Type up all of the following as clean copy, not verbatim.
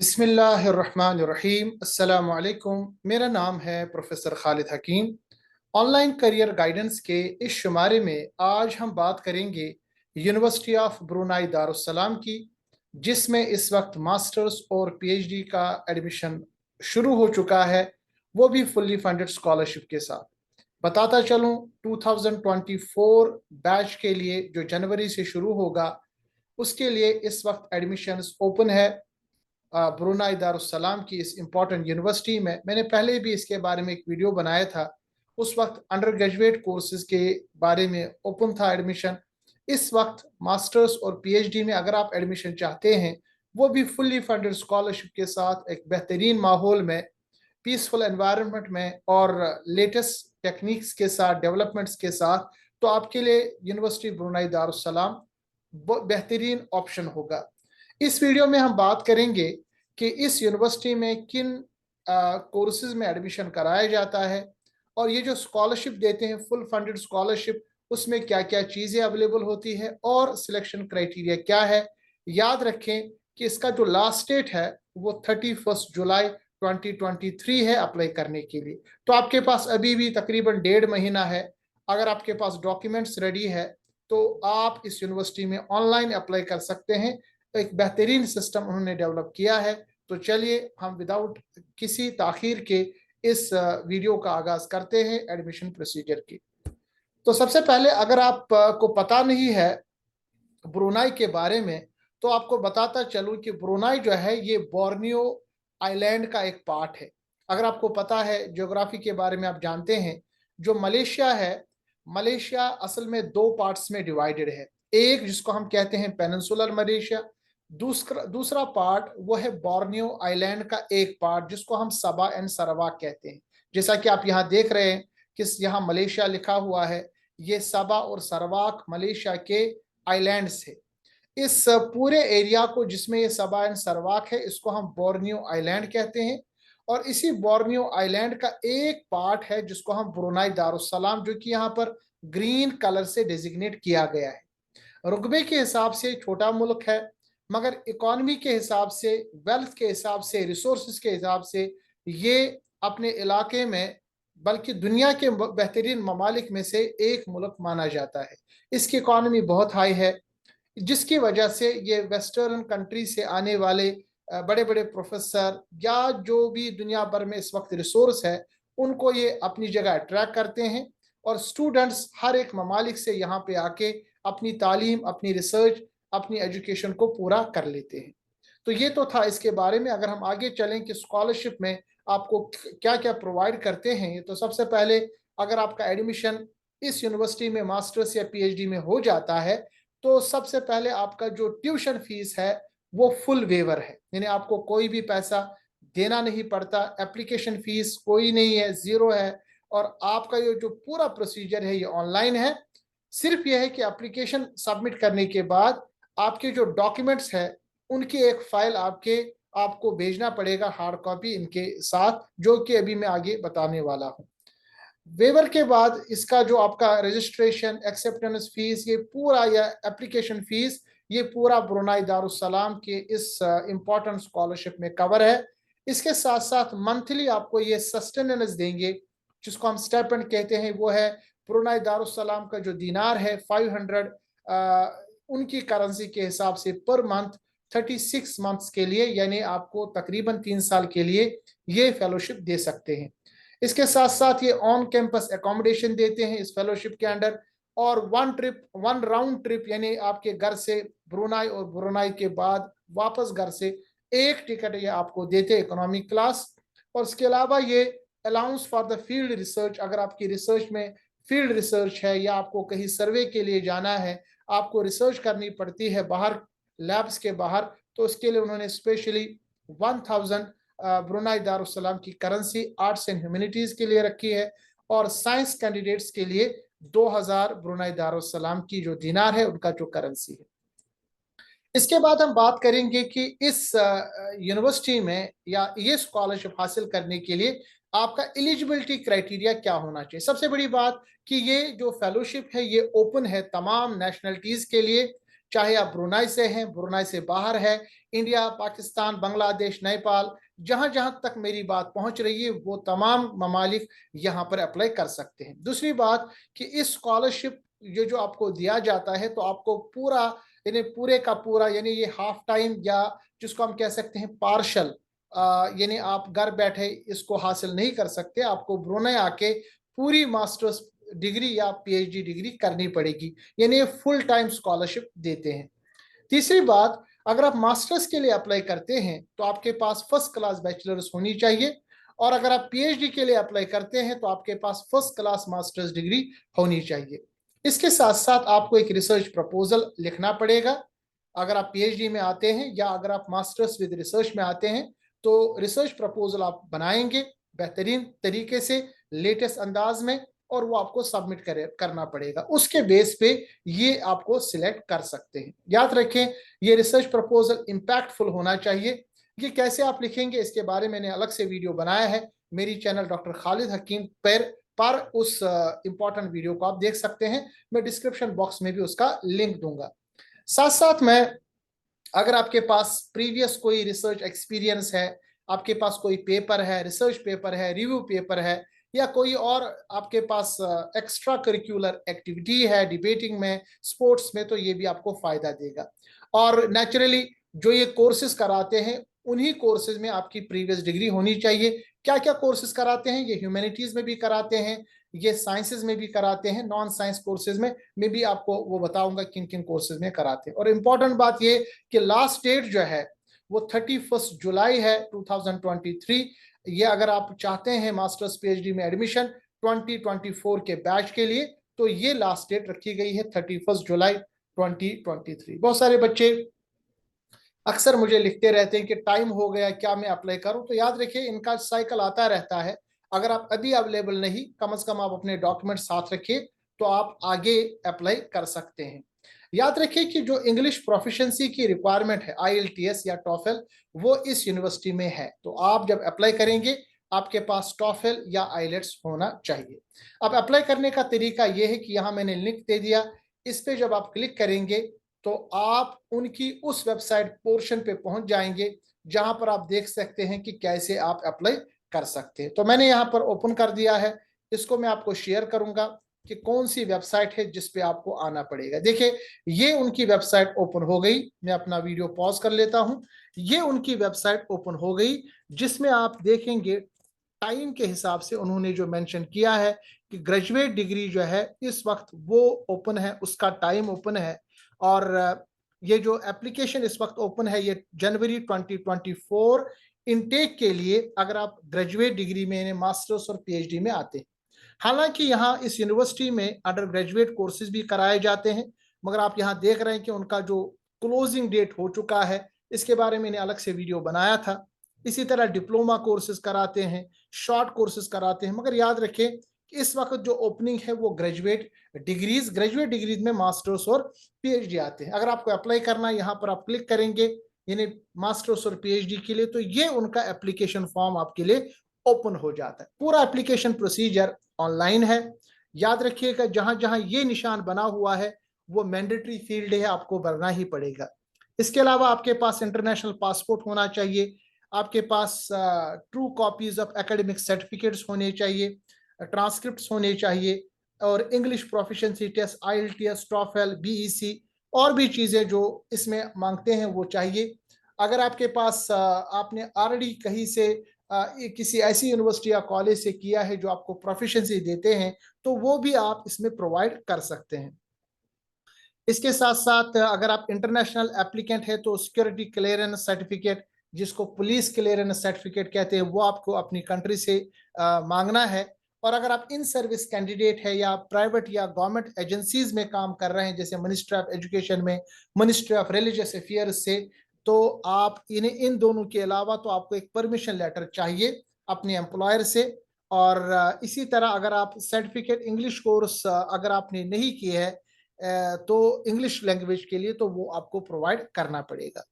बिस्मिल्लाहिर्रहमानिर्रहीम। अस्सलामु अलैकुम। मेरा नाम है प्रोफेसर खालिद हकीम। ऑनलाइन करियर गाइडेंस के इस शुमारे में आज हम बात करेंगे यूनिवर्सिटी ऑफ ब्रुनाई दारुस्सलाम की, जिसमें इस वक्त मास्टर्स और पीएचडी का एडमिशन शुरू हो चुका है, वो भी फुल्ली फंडेड स्कॉलरशिप के साथ। बताता चलूं, 2024 बैच के लिए जो जनवरी से शुरू होगा, उसके लिए इस वक्त एडमिशन्स ओपन है ब्रुनाई दारुस्सलाम की इस इम्पॉर्टेंट यूनिवर्सिटी में। मैंने पहले भी इसके बारे में एक वीडियो बनाया था। उस वक्त अंडर ग्रेजुएट कोर्सेज के बारे में ओपन था एडमिशन। इस वक्त मास्टर्स और पीएचडी में अगर आप एडमिशन चाहते हैं, वो भी फुल्ली फंडेड स्कॉलरशिप के साथ एक बेहतरीन माहौल में, पीसफुल एनवायरनमेंट में और लेटेस्ट टेक्निक्स के साथ, डेवलपमेंट्स के साथ, तो आपके लिए यूनिवर्सिटी ब्रुनाई दारुस्सलाम बेहतरीन ऑप्शन होगा। इस वीडियो में हम बात करेंगे कि इस यूनिवर्सिटी में किन कोर्सेज में एडमिशन कराया जाता है, और ये जो स्कॉलरशिप देते हैं फुल फंडेड स्कॉलरशिप, उसमें क्या क्या चीज़ें अवेलेबल होती है और सिलेक्शन क्राइटेरिया क्या है। याद रखें कि इसका जो लास्ट डेट है वो 31 जुलाई 2023 है अप्लाई करने के लिए। तो आपके पास अभी भी तकरीबन 1.5 महीना है। अगर आपके पास डॉक्यूमेंट्स रेडी है तो आप इस यूनिवर्सिटी में ऑनलाइन अप्लाई कर सकते हैं। एक बेहतरीन सिस्टम उन्होंने डेवलप किया है। तो चलिए हम विदाउट किसी ताखीर के इस वीडियो का आगाज करते हैं एडमिशन प्रोसीजर की। तो सबसे पहले, अगर आप को पता नहीं है ब्रुनाई के बारे में, तो आपको बताता चलूं कि ब्रुनाई जो है ये बोर्नियो आइलैंड का एक पार्ट है। अगर आपको पता है, ज्योग्राफी के बारे में आप जानते हैं, जो मलेशिया है, मलेशिया असल में दो पार्ट्स में डिवाइडेड है। एक जिसको हम कहते हैं पेनिनसुलर मलेशिया, दूसरा दूसरा पार्ट वो है बोर्नियो आइलैंड का एक पार्ट जिसको हम सबा एंड सरावाक कहते हैं। जैसा कि आप यहाँ देख रहे हैं कि यहाँ मलेशिया लिखा हुआ है, ये सबा और सरावाक मलेशिया के आइलैंड्स है। इस पूरे एरिया को जिसमें ये सबा एंड सरवाक है, इसको हम बोर्नियो आइलैंड कहते हैं। और इसी बोर्नियो आइलैंड का एक पार्ट है जिसको हम ब्रुनाई दारुस्सलाम, जो कि यहाँ पर ग्रीन कलर से डेजिग्नेट किया गया है। रुकबे के हिसाब से छोटा मुल्क है, मगर इकोनॉमी के हिसाब से, वेल्थ के हिसाब से, रिसोर्सेज के हिसाब से ये अपने इलाके में, बल्कि दुनिया के बेहतरीन ममालिक में से एक मुल्क माना जाता है। इसकी इकोनॉमी बहुत हाई है, जिसकी वजह से ये वेस्टर्न कंट्री से आने वाले बड़े बड़े प्रोफेसर या जो भी दुनिया भर में इस वक्त रिसोर्स है, उनको ये अपनी जगह अट्रैक्ट करते हैं। और स्टूडेंट्स हर एक ममालिक से यहाँ पे आके अपनी तालीम, अपनी रिसर्च, अपनी एजुकेशन को पूरा कर लेते हैं। तो ये तो था इसके बारे में। अगर हम आगे चलें कि स्कॉलरशिप में आपको क्या क्या प्रोवाइड करते हैं, तो सबसे पहले, अगर आपका एडमिशन इस यूनिवर्सिटी में मास्टर्स या पीएचडी में हो जाता है, तो सबसे पहले आपका जो ट्यूशन फीस है वो फुल वेवर है, यानी आपको कोई भी पैसा देना नहीं पड़ता। एप्लीकेशन फीस कोई नहीं है, जीरो है। और आपका ये जो पूरा प्रोसीजर है ये ऑनलाइन है। सिर्फ यह है कि एप्लीकेशन सबमिट करने के बाद आपके जो डॉक्यूमेंट्स है उनकी एक फाइल आपको भेजना पड़ेगा, हार्ड कॉपी इनके साथ, जो कि अभी मैं आगे बताने वाला हूँ। वेवर के बाद इसका जो आपका रजिस्ट्रेशन, एक्सेप्टेंस फीस, ये पूरा, या एप्लीकेशन फीस, ये पूरा ब्रुनाई दारुस्सलाम के इस इम्पोर्टेंट स्कॉलरशिप में कवर है। इसके साथ साथ मंथली आपको ये सस्टेनेंस देंगे, जिसको हम स्टाइपेंड कहते हैं। वो है ब्रुनाई दारुस्सलाम का जो दीनार है 500, उनकी करेंसी के हिसाब से पर मंथ 36 मंथ्स के लिए, यानी आपको तकरीबन 3 साल के लिए ये फेलोशिप दे सकते हैं। इसके साथ साथ ये ऑन कैंपस एकोमोडेशन देते हैं इस फेलोशिप के अंडर। और वन राउंड ट्रिप, यानी आपके घर से ब्रुनाई और ब्रुनाई के बाद वापस घर से एक टिकट ये आपको देते हैं, इकोनॉमिक क्लास। और इसके अलावा ये allowance for the field research, अगर आपकी रिसर्च में फील्ड रिसर्च है या आपको कहीं सर्वे के लिए जाना है, आपको रिसर्च करनी पड़ती है बाहर, लैब्स के बाहर, तो उसके लिए उन्होंने स्पेशली 1000 ब्रुनाई दारुस्सलाम की करेंसी आर्ट्स एंड ह्यूमैनिटीज के लिए रखी है। और साइंस कैंडिडेट्स के लिए 2000 ब्रुनाई दारुस्सलाम की जो दिनार है उनका जो करेंसी है। इसके बाद हम बात करेंगे कि इस यूनिवर्सिटी में या ये स्कॉलरशिप हासिल करने के लिए आपका एलिजिबिलिटी क्राइटेरिया क्या होना चाहिए। सबसे बड़ी बात कि ये जो फेलोशिप है ये ओपन है तमाम नेशनलिटीज के लिए, चाहे आप ब्रुनाई से हैं, ब्रुनाई से बाहर है, इंडिया, पाकिस्तान, बांग्लादेश, नेपाल, जहां जहां तक मेरी बात पहुंच रही है वो तमाम ममालिक यहाँ पर अप्लाई कर सकते हैं। दूसरी बात कि इस स्कॉलरशिप ये जो आपको दिया जाता है तो आपको पूरा यानी पूरे का पूरा यानी ये हाफ टाइम या जिसको हम कह सकते हैं पार्शल, यानी आप घर बैठे इसको हासिल नहीं कर सकते, आपको ब्रुनेई आके पूरी मास्टर्स डिग्री या पीएचडी डिग्री करनी पड़ेगी, यानी ये फुल टाइम स्कॉलरशिप देते हैं। तीसरी बात, अगर आप मास्टर्स के लिए अप्लाई करते हैं तो आपके पास फर्स्ट क्लास बैचलर्स होनी चाहिए, और अगर आप पीएचडी के लिए अप्लाई करते हैं तो आपके पास फर्स्ट क्लास मास्टर्स डिग्री होनी चाहिए। इसके साथ साथ आपको एक रिसर्च प्रपोजल लिखना पड़ेगा। अगर आप पीएचडी में आते हैं या अगर आप मास्टर्स विद रिसर्च में आते हैं तो रिसर्च प्रपोजल आप बनाएंगे बेहतरीन तरीके से, लेटेस्ट अंदाज में, और वो आपको सबमिट करना पड़ेगा। उसके बेस पे ये आपको सिलेक्ट कर सकते हैं। याद रखें, ये रिसर्च प्रपोजल इम्पैक्टफुल होना चाहिए। ये कैसे आप लिखेंगे इसके बारे में मैंने अलग से वीडियो बनाया है मेरी चैनल डॉक्टर खालिद हकीम पर उस इंपॉर्टेंट वीडियो को आप देख सकते हैं। मैं डिस्क्रिप्शन बॉक्स में भी उसका लिंक दूंगा। साथ साथ मैं, अगर आपके पास प्रीवियस कोई रिसर्च एक्सपीरियंस है, आपके पास कोई पेपर है, रिसर्च पेपर है, रिव्यू पेपर है, या कोई और आपके पास एक्स्ट्रा करिकुलर एक्टिविटी है डिबेटिंग में, स्पोर्ट्स में, तो ये भी आपको फायदा देगा। और नेचुरली जो ये कोर्सेज कराते हैं उन्हीं कोर्सेज में आपकी प्रीवियस डिग्री होनी चाहिए। क्या क्या कोर्सेज कराते हैं? ये ह्यूमैनिटीज में भी कराते हैं, ये साइंसेज में भी कराते हैं, नॉन साइंस कोर्सेज में भी आपको वो बताऊंगा किन किन कोर्सेज में कराते हैं। और इम्पोर्टेंट बात ये कि लास्ट डेट जो है वो 31 जुलाई है 2023। ये अगर आप चाहते हैं मास्टर्स पीएचडी में एडमिशन 2024 के बैच के लिए, तो ये लास्ट डेट रखी गई है 31 जुलाई 2023। बहुत सारे बच्चे अक्सर मुझे लिखते रहते हैं कि टाइम हो गया, क्या मैं अप्लाई करूं? तो याद रखिए, इनका साइकिल आता रहता है। अगर आप अभी अवेलेबल नहीं, कम से कम आप अपने डॉक्यूमेंट साथ रखिए तो आप आगे अप्लाई कर सकते हैं। याद रखिए कि जो इंग्लिश प्रोफिशिएंसी की रिक्वायरमेंट है आईएलटीएस या टॉफल, वो इस यूनिवर्सिटी में है। तो आप जब अप्लाई करेंगे आपके पास टॉफल या आईलेट्स होना चाहिए। अब अप्लाई करने का तरीका यह है कि यहाँ मैंने लिंक दे दिया, इस पे जब आप क्लिक करेंगे तो आप उनकी उस वेबसाइट पोर्शन पे पहुंच जाएंगे जहां पर आप देख सकते हैं कि कैसे आप अप्लाई कर सकते हैं। तो मैंने यहां पर ओपन कर दिया है, इसको मैं आपको शेयर करूंगा कि कौन सी वेबसाइट है जिस पे आपको आना पड़ेगा। देखिए, ये उनकी वेबसाइट ओपन हो गई। मैं अपना वीडियो पॉज कर लेता हूं। ये उनकी वेबसाइट ओपन हो गई जिसमें आप देखेंगे टाइम के हिसाब से उन्होंने जो मेंशन किया है कि ग्रेजुएट डिग्री जो है इस वक्त वो ओपन है, उसका टाइम ओपन है। और ये जो एप्लीकेशन इस वक्त ओपन है ये जनवरी 2024 इनटेक के लिए, अगर आप ग्रेजुएट डिग्री में मास्टर्स और पीएचडी में आते हैं। हालांकि यहाँ इस यूनिवर्सिटी में अंडर ग्रेजुएट कोर्सेज भी कराए जाते हैं, मगर आप यहाँ देख रहे हैं कि उनका जो क्लोजिंग डेट हो चुका है, इसके बारे में मैंने अलग से वीडियो बनाया था। इसी तरह डिप्लोमा कोर्सेज कराते हैं, शॉर्ट कोर्सेज कराते हैं, मगर याद रखें कि इस वक्त जो ओपनिंग है वो ग्रेजुएट डिग्रीज में मास्टर्स और पीएचडी आते हैं। अगर आपको अप्लाई करना है, यहाँ पर आप क्लिक करेंगे यानी मास्टर्स और पीएचडी के लिए, तो ये उनका एप्लीकेशन फॉर्म आपके लिए ओपन हो जाता है। पूरा एप्लीकेशन प्रोसीजर ऑनलाइन है। याद रखिएगा, जहां जहां ये निशान बना हुआ है वो मैंडेटरी फील्ड है, आपको भरना ही पड़ेगा। इसके अलावा आपके पास इंटरनेशनल पासपोर्ट होना चाहिए, आपके पास true copies of academic certificates होने चाहिए, ट्रांसक्रिप्ट्स होने चाहिए, और English proficiency test, IELTS, TOEFL, BEC, और भी चीजें जो इसमें मांगते हैं वो चाहिए। अगर आपके पास आपने ऑलरेडी कहीं से किसी ऐसी यूनिवर्सिटी या कॉलेज से किया है जो आपको प्रोफिशिएंसी देते हैं, तो वो भी आप इसमें प्रोवाइड कर सकते हैं। इसके साथ साथ अगर आप इंटरनेशनल एप्लीकेंट है तो सिक्योरिटी क्लियरेंस सर्टिफिकेट, जिसको पुलिस क्लियरेंस सर्टिफिकेट कहते हैं, वो आपको अपनी कंट्री से मांगना है। और अगर आप इन सर्विस कैंडिडेट है या प्राइवेट या गवर्नमेंट एजेंसीज में काम कर रहे हैं, जैसे मिनिस्ट्री ऑफ एजुकेशन में, मिनिस्ट्री ऑफ रिलीजियस अफेयर्स से, तो आप इन दोनों के अलावा तो आपको एक परमिशन लेटर चाहिए अपने एम्प्लॉयर से। और इसी तरह अगर आप सर्टिफिकेट इंग्लिश कोर्स अगर आपने नहीं किए है तो इंग्लिश लैंग्वेज के लिए, तो वो आपको प्रोवाइड करना पड़ेगा।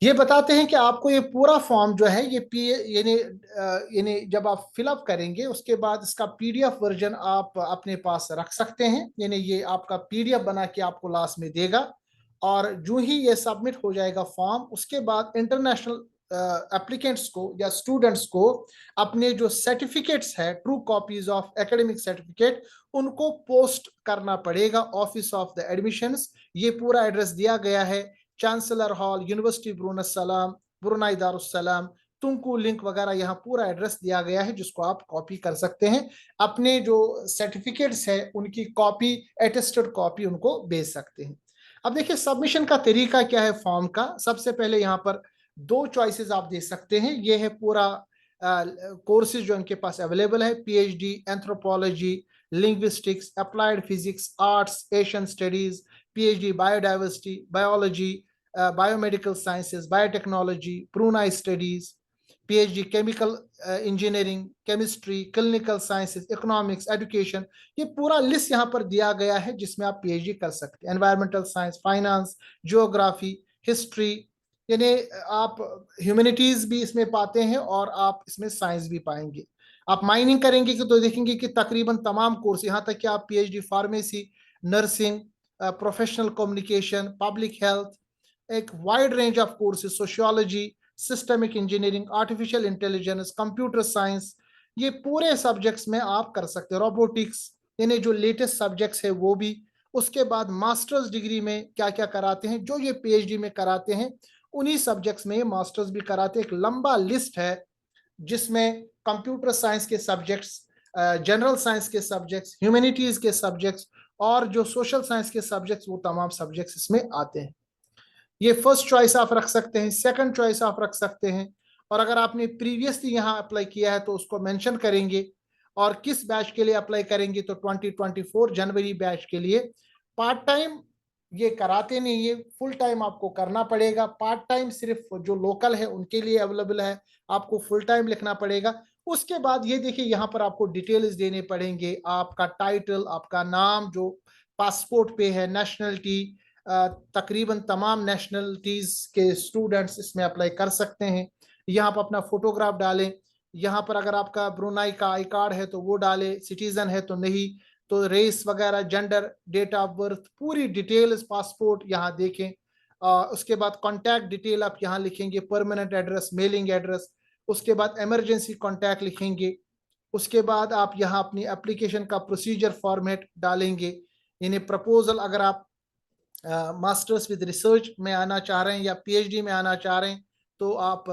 ये बताते हैं कि आपको ये पूरा फॉर्म जो है ये पी यानी जब आप फिलअप करेंगे उसके बाद इसका पीडीएफ वर्जन आप अपने पास रख सकते हैं, यानी ये आपका पीडीएफ बना के आपको लास्ट में देगा। और जो ही ये सबमिट हो जाएगा फॉर्म, उसके बाद इंटरनेशनल एप्लीकेंट्स को या स्टूडेंट्स को अपने जो सर्टिफिकेट्स है, true copies of academic certificate, उनको पोस्ट करना पड़ेगा ऑफिस ऑफ द एडमिशंस। ये पूरा एड्रेस दिया गया है, chancellor hall, university Brunei Darussalam, तुमको लिंक वगैरह यहाँ पूरा एड्रेस दिया गया है, जिसको आप कॉपी कर सकते हैं। अपने जो सर्टिफिकेट्स है उनकी कॉपी, एटेस्टेड कॉपी उनको भेज सकते हैं। अब देखिए सबमिशन का तरीका क्या है फॉर्म का। सबसे पहले यहाँ पर दो चॉइसेस आप दे सकते हैं। ये है पूरा कोर्सेज जो इनके पास अवेलेबल है, PhD anthropology, linguistics, applied physics, arts, Asian studies, PhD biodiversity, biology, biomedical sciences, biotechnology, Brunei studies, PhD chemical engineering, chemistry, clinical sciences, economics, education. ये पूरा लिस्ट यहाँ पर दिया गया है जिसमें आप पीएचडी कर सकते हैं। Environmental science, finance, geography, history, यानी आप ह्यूमैनिटीज भी इसमें पाते हैं और आप इसमें साइंस भी पाएंगे। आप माइनिंग करेंगे कि तो देखेंगे कि तकरीबन तमाम कोर्स, यहाँ तक कि आप PhD pharmacy, nursing, professional communication, public health, एक wide range of courses, sociology, systemic engineering, artificial intelligence, computer science, ये पूरे सब्जेक्ट्स में आप कर सकते हैं। रोबोटिक्स, यानी जो लेटेस्ट सब्जेक्ट्स है वो भी। उसके बाद मास्टर्स डिग्री में क्या क्या कराते हैं, जो ये पीएचडी में कराते हैं उन्हीं सब्जेक्ट्स में मास्टर्स भी कराते हैं। एक लंबा लिस्ट है जिसमें कंप्यूटर साइंस के सब्जेक्ट्स, जनरल साइंस के सब्जेक्ट्स, ह्यूमैनिटीज के सब्जेक्ट्स और जो सोशल साइंस के सब्जेक्ट्स, वो तमाम सब्जेक्ट्स इसमें आते हैं। ये फर्स्ट चॉइस आप रख सकते हैं, सेकंड चॉइस आप रख सकते हैं। और अगर आपने प्रीवियसली यहाँ अप्लाई किया है तो उसको मेंशन करेंगे। और किस बैच के लिए अप्लाई करेंगे, तो 2024 जनवरी बैच के लिए। पार्ट टाइम ये कराते नहीं है, फुल टाइम आपको करना पड़ेगा। पार्ट टाइम सिर्फ जो लोकल है उनके लिए अवेलेबल है, आपको फुल टाइम लिखना पड़ेगा। उसके बाद ये देखिए यहाँ पर आपको डिटेल्स देने पड़ेंगे, आपका टाइटल, आपका नाम जो पासपोर्ट पे है, नेशनलिटी, तकरीबन तमाम नेशनलिटीज के स्टूडेंट्स इसमें अप्लाई कर सकते हैं। यहाँ पर अपना फोटोग्राफ डालें। यहाँ पर अगर आपका ब्रुनाई का आई कार्ड है तो वो डालें, सिटीजन है तो नहीं, तो रेस वगैरह, जेंडर, डेट ऑफ बर्थ, पूरी डिटेल्स, पासपोर्ट यहाँ देखें। उसके बाद कॉन्टैक्ट डिटेल आप यहाँ लिखेंगे, परमानेंट एड्रेस, मेलिंग एड्रेस। उसके बाद इमरजेंसी कॉन्टैक्ट लिखेंगे। उसके बाद आप यहाँ अपनी एप्लीकेशन का प्रोसीजर फॉर्मेट डालेंगे, यानी प्रपोजल, अगर आप मास्टर्स विद रिसर्च में आना चाह रहे हैं या पीएचडी में आना चाह रहे हैं तो आप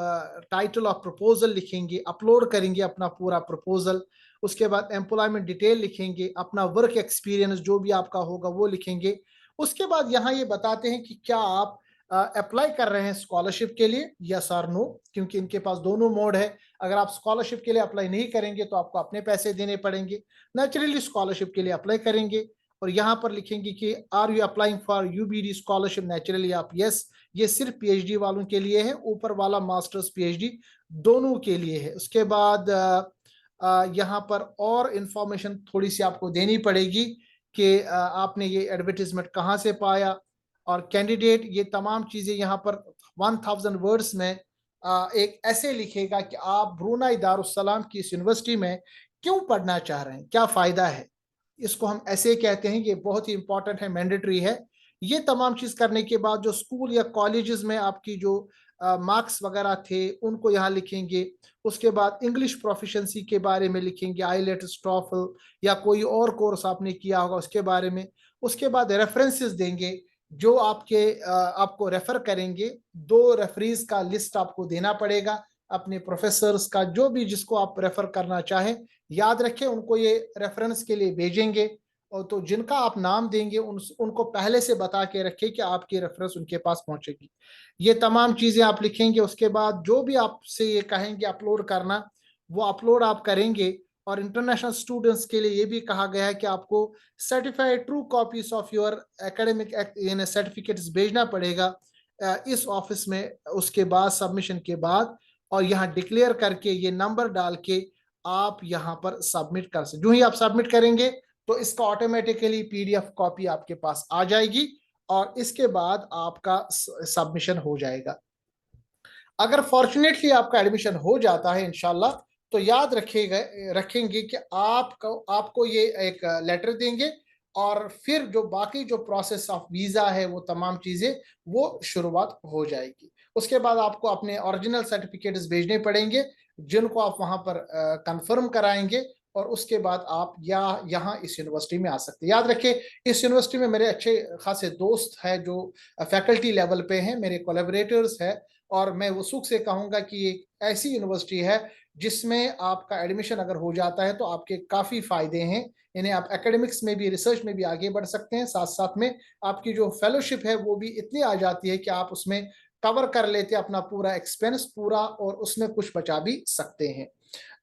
टाइटल ऑफ प्रपोजल लिखेंगे, अपलोड करेंगे अपना पूरा प्रपोजल। उसके बाद एम्प्लॉयमेंट डिटेल लिखेंगे, अपना वर्क एक्सपीरियंस जो भी आपका होगा वो लिखेंगे। उसके बाद यहाँ ये बताते हैं कि क्या आप अप्लाई कर रहे हैं स्कॉलरशिप के लिए, यस और नो, क्योंकि इनके पास दोनों मोड है। अगर आप स्कॉलरशिप के लिए अप्लाई नहीं करेंगे तो आपको अपने पैसे देने पड़ेंगे। नेचुरली स्कॉलरशिप के लिए अप्लाई करेंगे और यहाँ पर लिखेंगे कि are you applying for UBD scholarship, naturally आप यस। ये सिर्फ पीएचडी वालों के लिए है, ऊपर वाला मास्टर्स पीएचडी दोनों के लिए है। उसके बाद यहाँ पर और इंफॉर्मेशन थोड़ी सी आपको देनी पड़ेगी कि आपने ये एडवर्टीजमेंट कहाँ से पाया और कैंडिडेट, ये तमाम चीजें यहाँ पर 1000 वर्ड्स में एक ऐसे लिखेगा कि आप ब्रुनाई दारुस्सलाम की इस यूनिवर्सिटी में क्यों पढ़ना चाह रहे हैं, क्या फायदा है। इसको हम ऐसे कहते हैं, ये बहुत ही इंपॉर्टेंट है, मैंडेटरी है। ये तमाम चीज करने के बाद जो स्कूल या कॉलेजेस में आपकी जो मार्क्स वगैरह थे उनको यहाँ लिखेंगे। उसके बाद इंग्लिश प्रोफिशिएंसी के बारे में लिखेंगे, आईलेट्स, टॉफल या कोई और कोर्स आपने किया होगा उसके बारे में। उसके बाद रेफरेंसेस देंगे जो आपको रेफर करेंगे। 2 रेफरीज का लिस्ट आपको देना पड़ेगा, अपने प्रोफेसर्स का, जो भी जिसको आप रेफर करना चाहें। याद रखें उनको ये रेफरेंस के लिए भेजेंगे, और तो जिनका आप नाम देंगे उनको पहले से बता के रखें कि आपकी रेफरेंस उनके पास पहुंचेगी। ये तमाम चीजें आप लिखेंगे। उसके बाद जो भी आपसे ये कहेंगे अपलोड करना, वो अपलोड आप करेंगे। और इंटरनेशनल स्टूडेंट्स के लिए ये भी कहा गया है कि आपको certified true copies of your academic certificates भेजना पड़ेगा इस ऑफिस में, उसके बाद सबमिशन के बाद। और यहाँ डिक्लेयर करके ये नंबर डाल के आप यहाँ पर सबमिट कर सकते। जो ही आप सबमिट करेंगे तो इसका ऑटोमेटिकली पीडीएफ कॉपी आपके पास आ जाएगी और इसके बाद आपका सबमिशन हो जाएगा। अगर फॉर्चुनेटली आपका एडमिशन हो जाता है इंशाल्लाह, तो याद रखेंगे कि आपको ये एक लेटर देंगे और फिर जो बाकी जो प्रोसेस ऑफ वीज़ा है वो तमाम चीज़ें वो शुरुआत हो जाएगी। उसके बाद आपको अपने ओरिजिनल सर्टिफिकेट्स भेजने पड़ेंगे, जिनको आप वहाँ पर कन्फर्म कराएँगे और उसके बाद आप यहाँ इस यूनिवर्सिटी में आ सकते हैं। याद रखिए, इस यूनिवर्सिटी में मेरे अच्छे खासे दोस्त हैं जो फैकल्टी लेवल पे हैं, मेरे कोलैबोरेटर्स हैं, और मैं वसूख से कहूँगा कि ये ऐसी यूनिवर्सिटी है जिसमें आपका एडमिशन अगर हो जाता है तो आपके काफ़ी फ़ायदे हैं। यानी आप एकेडमिक्स में भी, रिसर्च में भी आगे बढ़ सकते हैं, साथ-साथ में आपकी जो फेलोशिप है वो भी इतनी आ जाती है कि आप उसमें कवर कर लेते हैं अपना पूरा एक्सपेंस पूरा, और उसमें कुछ बचा भी सकते हैं।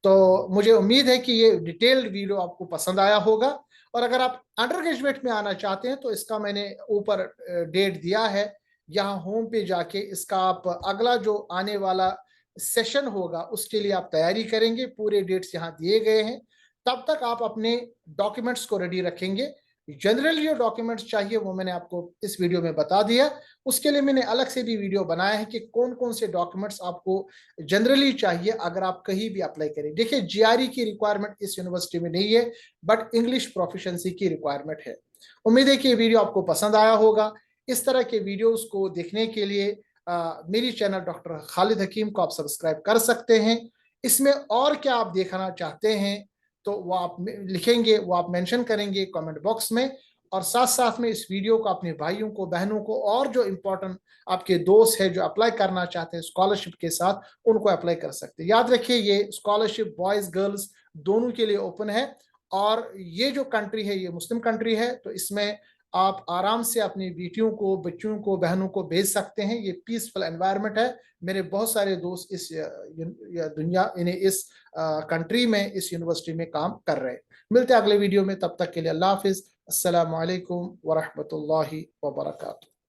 तो मुझे उम्मीद है कि ये डिटेल्ड वीडियो आपको पसंद आया होगा, और अगर आप अंडर ग्रेजुएट में आना चाहते हैं तो इसका मैंने ऊपर डेट दिया है। यहाँ होम पे जाके इसका आप अगला जो आने वाला सेशन होगा उसके लिए आप तैयारी करेंगे, पूरे डेट्स यहाँ दिए गए हैं। तब तक आप अपने डॉक्यूमेंट्स को रेडी रखेंगे। जनरली जो डॉक्यूमेंट्स चाहिए वो मैंने आपको इस वीडियो में बता दिया। उसके लिए मैंने अलग से भी वीडियो बनाया है कि कौन-कौन से डॉक्यूमेंट्स आपको जनरली चाहिए अगर आप कहीं भी अप्लाई करें। देखिए, जीआरई की रिक्वायरमेंट इस यूनिवर्सिटी में नहीं है, बट इंग्लिश प्रोफिशिएंसी की रिक्वायरमेंट है। उम्मीद है कि ये वीडियो आपको पसंद आया होगा। इस तरह के वीडियोस को देखने के लिए मेरी चैनल डॉक्टर खालिद हकीम को आप सब्सक्राइब कर सकते हैं। इसमें और क्या आप देखना चाहते हैं तो वो आप लिखेंगे, वो आप मेंशन करेंगे कमेंट बॉक्स में, और साथ-साथ में इस वीडियो को अपने भाइयों को, बहनों को, और जो इम्पोर्टेंट आपके दोस्त हैं जो अप्लाई करना चाहते हैं स्कॉलरशिप के साथ, उनको अप्लाई कर सकते हैं। याद रखिए, ये स्कॉलरशिप बॉयज़, गर्ल्स दोनों के लिए ओपन है, और ये जो कंट्री है ये मुस्लिम कंट्री है, तो इसमें आप आराम से अपनी बेटियों को, बच्चियों को, बहनों को भेज सकते हैं। ये पीसफुल एनवायरनमेंट है। मेरे बहुत सारे दोस्त इस दुनिया यानी इस कंट्री में, इस यूनिवर्सिटी में काम कर रहे हैं। मिलते हैं अगले वीडियो में, तब तक के लिए अल्लाह हाफ़िज़। अस्सलामु अलैकुम व रहमतुल्लाहि व बरकातुहू।